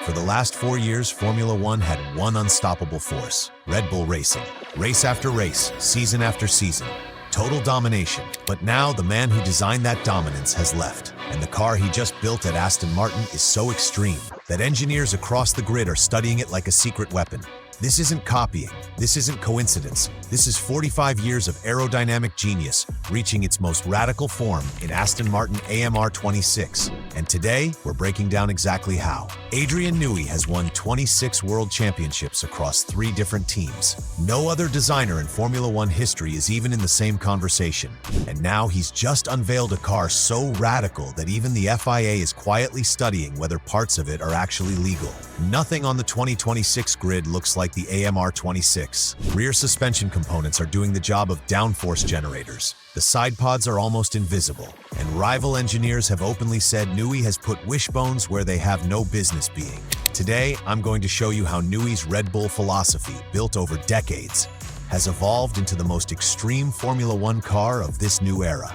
For the last 4 years, Formula One had one unstoppable force: Red Bull Racing. Race after race, season after season, total domination. But now the man who designed that dominance has left, and the car he just built at Aston Martin is so extreme that engineers across the grid are studying it like a secret weapon. This isn't copying, this isn't coincidence, this is 45 years of aerodynamic genius reaching its most radical form in Aston Martin AMR26. And today, we're breaking down exactly how. Adrian Newey has won 26 world championships across 3 different teams. No other designer in Formula One history is even in the same conversation. And now he's just unveiled a car so radical that even the FIA is quietly studying whether parts of it are actually legal. Nothing on the 2026 grid looks like the AMR26. Rear suspension components are doing the job of downforce generators. The side pods are almost invisible, and rival engineers have openly said Newey has put wishbones where they have no business being. Today, I'm going to show you how Newey's Red Bull philosophy, built over decades, has evolved into the most extreme Formula One car of this new era,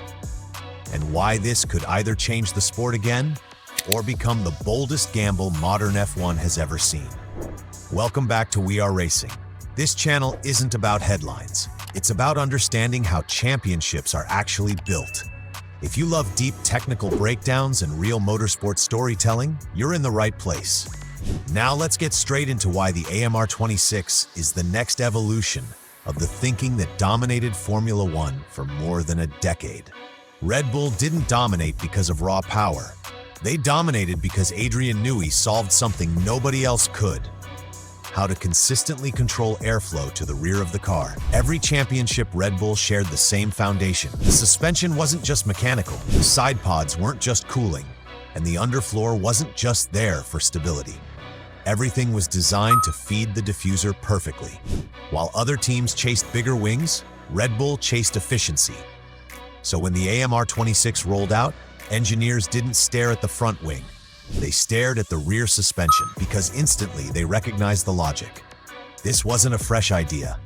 and why this could either change the sport again or become the boldest gamble modern F1 has ever seen. Welcome back to We Are Racing. This channel isn't about headlines. It's about understanding how championships are actually built. If you love deep technical breakdowns and real motorsport storytelling, you're in the right place. Now let's get straight into why the AMR26 is the next evolution of the thinking that dominated Formula One for more than a decade. Red Bull didn't dominate because of raw power. They dominated because Adrian Newey solved something nobody else could: how to consistently control airflow to the rear of the car. Every championship Red Bull shared the same foundation. The suspension wasn't just mechanical, the side pods weren't just cooling, and the underfloor wasn't just there for stability. Everything was designed to feed the diffuser perfectly. While other teams chased bigger wings, Red Bull chased efficiency. So when the AMR26 rolled out, engineers didn't stare at the front wing. They stared at the rear suspension because instantly they recognized the logic. This wasn't a fresh idea.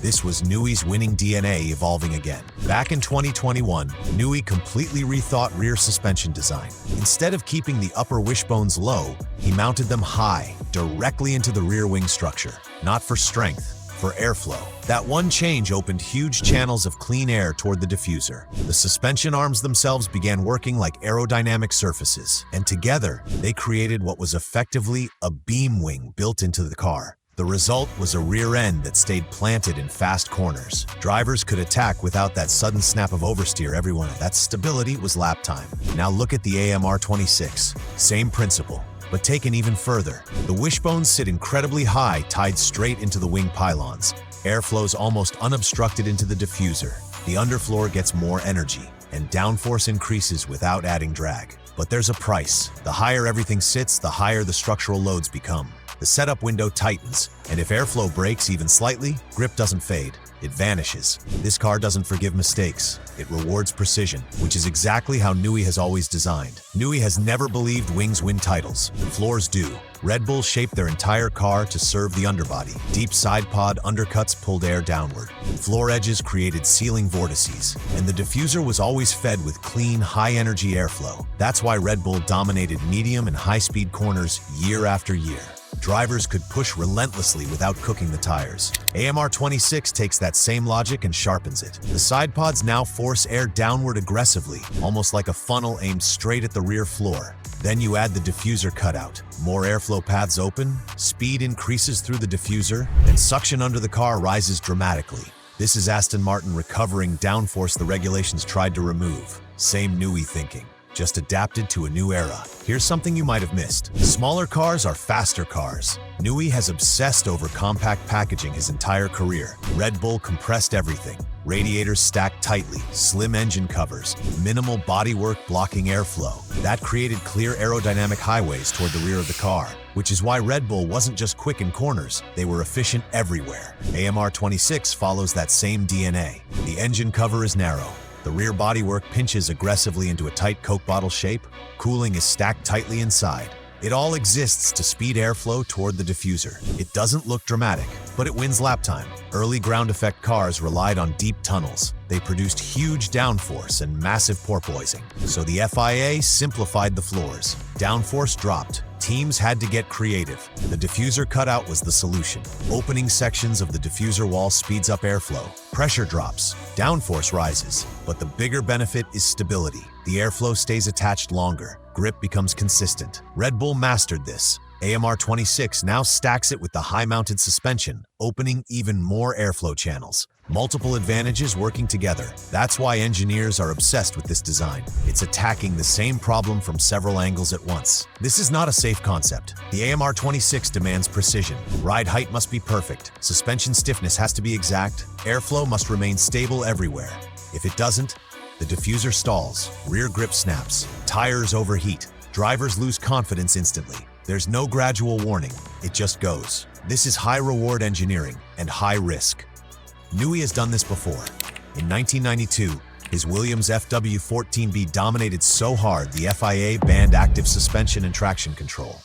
This was Newey's winning DNA evolving again. Back in 2021, Newey completely rethought rear suspension design. Instead of keeping the upper wishbones low, he mounted them high, directly into the rear wing structure. Not for strength, for airflow. That one change opened huge channels of clean air toward the diffuser. The suspension arms themselves began working like aerodynamic surfaces, and together, they created what was effectively a beam wing built into the car. The result was a rear end that stayed planted in fast corners. Drivers could attack without that sudden snap of oversteer everyone. That stability was lap time. Now look at the AMR26. Same principle, but taken even further. The wishbones sit incredibly high, tied straight into the wing pylons. Air flows almost unobstructed into the diffuser. The underfloor gets more energy, and downforce increases without adding drag. But there's a price. The higher everything sits, the higher the structural loads become. The setup window tightens, and if airflow breaks even slightly, grip doesn't fade. It vanishes. This car doesn't forgive mistakes. It rewards precision, which is exactly how Newey has always designed. Newey has never believed wings win titles. Floors do. Red Bull shaped their entire car to serve the underbody. Deep side pod undercuts pulled air downward. Floor edges created sealing vortices, and the diffuser was always fed with clean, high-energy airflow. That's why Red Bull dominated medium and high-speed corners year after year. Drivers could push relentlessly without cooking the tires. AMR26 takes that same logic and sharpens it. The side pods now force air downward aggressively, almost like a funnel aimed straight at the rear floor. Then you add the diffuser cutout. More airflow paths open, speed increases through the diffuser, and suction under the car rises dramatically. This is Aston Martin recovering downforce the regulations tried to remove. Same Newey thinking, just adapted to a new era. Here's something you might have missed. Smaller cars are faster cars. Newey has obsessed over compact packaging his entire career. Red Bull compressed everything. Radiators stacked tightly, slim engine covers, minimal bodywork blocking airflow. That created clear aerodynamic highways toward the rear of the car, which is why Red Bull wasn't just quick in corners, they were efficient everywhere. AMR26 follows that same DNA. The engine cover is narrow. The rear bodywork pinches aggressively into a tight Coke bottle shape. Cooling is stacked tightly inside. It all exists to speed airflow toward the diffuser. It doesn't look dramatic, but it wins lap time. Early ground effect cars relied on deep tunnels. They produced huge downforce and massive porpoising. So the FIA simplified the floors. Downforce dropped. Teams had to get creative. The diffuser cutout was the solution. Opening sections of the diffuser wall speeds up airflow. Pressure drops. Downforce rises. But the bigger benefit is stability. The airflow stays attached longer. Grip becomes consistent. Red Bull mastered this. AMR26 now stacks it with the high-mounted suspension, opening even more airflow channels. Multiple advantages working together. That's why engineers are obsessed with this design. It's attacking the same problem from several angles at once. This is not a safe concept. The AMR26 demands precision. Ride height must be perfect. Suspension stiffness has to be exact. Airflow must remain stable everywhere. If it doesn't, the diffuser stalls, rear grip snaps, tires overheat, drivers lose confidence instantly. There's no gradual warning, it just goes. This is high-reward engineering and high risk. Newey has done this before. In 1992, his Williams FW14B dominated so hard the FIA banned active suspension and traction control.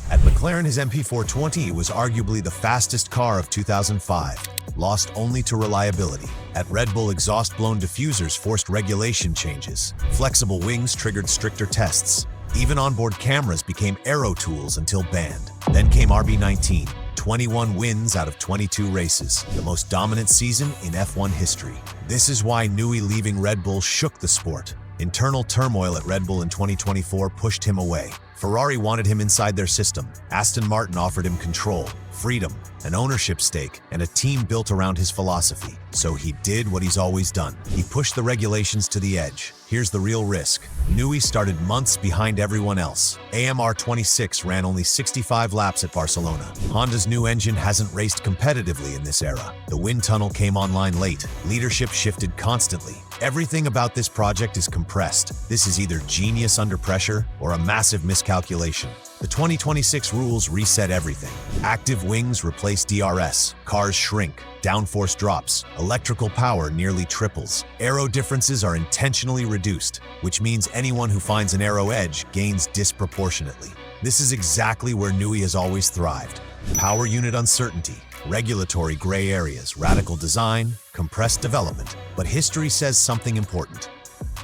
At McLaren, his MP420 was arguably the fastest car of 2005, lost only to reliability. At Red Bull, exhaust-blown diffusers forced regulation changes. Flexible wings triggered stricter tests. Even onboard cameras became aero tools until banned. Then came RB19, 21 wins out of 22 races, the most dominant season in F1 history. This is why Newey leaving Red Bull shook the sport. Internal turmoil at Red Bull in 2024 pushed him away. Ferrari wanted him inside their system. Aston Martin offered him control, freedom, an ownership stake, and a team built around his philosophy. So he did what he's always done. He pushed the regulations to the edge. Here's the real risk. Newey started months behind everyone else. AMR26 ran only 65 laps at Barcelona. Honda's new engine hasn't raced competitively in this era. The wind tunnel came online late. Leadership shifted constantly. Everything about this project is compressed. This is either genius under pressure or a massive miscalculation. The 2026 rules reset everything. Active wings replace DRS, cars shrink, downforce drops, electrical power nearly triples. Aero differences are intentionally reduced, which means anyone who finds an aero edge gains disproportionately. This is exactly where Newey has always thrived. Power unit uncertainty, regulatory gray areas, radical design, compressed development. But history says something important.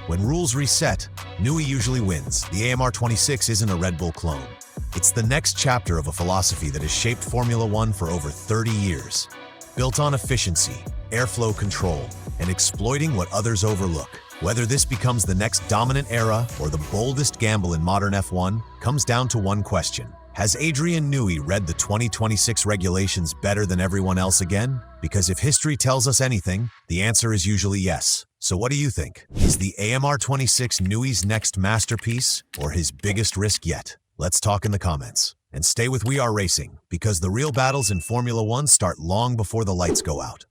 When rules reset, Newey usually wins. The AMR26 isn't a Red Bull clone. It's the next chapter of a philosophy that has shaped Formula One for over 30 years. Built on efficiency, airflow control, and exploiting what others overlook. Whether this becomes the next dominant era or the boldest gamble in modern F1 comes down to one question. Has Adrian Newey read the 2026 regulations better than everyone else again? Because if history tells us anything, the answer is usually yes. So what do you think? Is the AMR26 Newey's next masterpiece or his biggest risk yet? Let's talk in the comments. And stay with We Are Racing, because the real battles in Formula One start long before the lights go out.